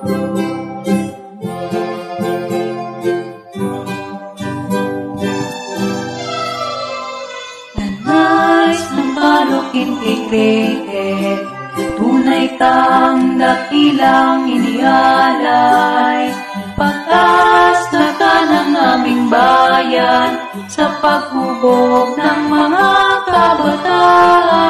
Nais ng balok integrated, tunay kang dakilang inialay. Pagkasta ng aming bayan sa paghubog ng mga kabataan.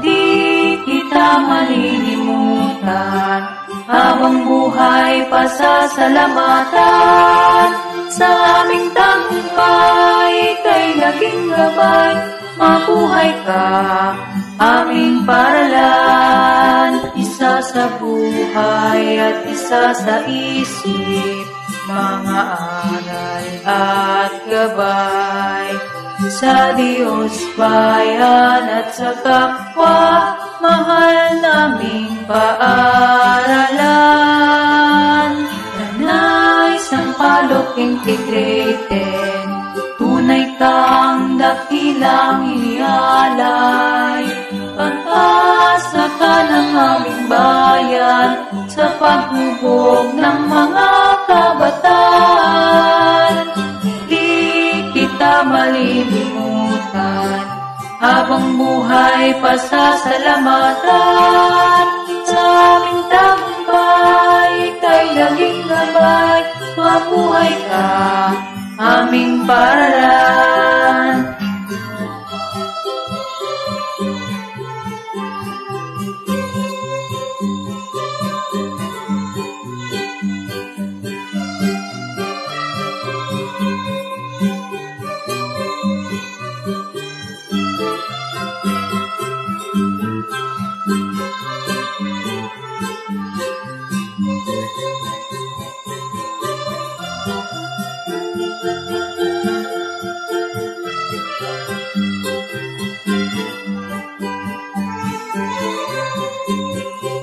Di kita malilimutan, habang buhay pasasalamatan. Sa aming tagumpay kay naging gabay, mabuhay ka, aming paralan. Isa sa buhay at isa sa isip, mga aral at gabay. Sa Diyos, bayan at sa kapwa, mahal naming paaralan. Tanay Sampaloc Integrated, tunay kang dakilang inialay. Pag-asa ka ng aming bayan sa paghubog ng mga kabataan. Di kita malilimutan, habang buhay pasasalamatan. Sa aming tagumpay kay naging gabay, mabuhay ka, aming paralan.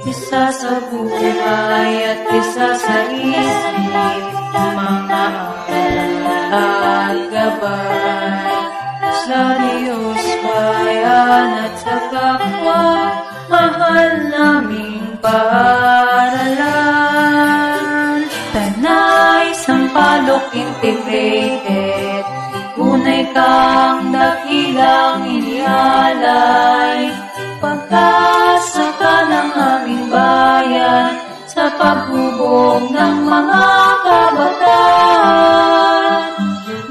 Isa sa buhay at isa sa isip, mga aral at gabay. Sa Diyos, bayan at sa kapwa, mahal naming paaralan. Tanay Sampaloc Integrated, tunay kang dakilang inialay. Pagkasa ka ng aming bayan sa paghubog ng mga kabataan.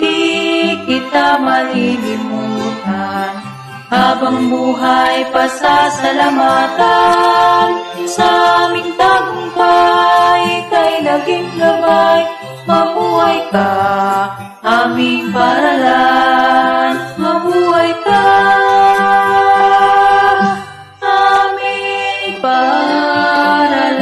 Di kita malilimutan, habang buhay pasasalamatan. Sa aming tagumpay kay naging gabay, mabuhay ka, aming paralan. Mabuhay ka, aming paralan.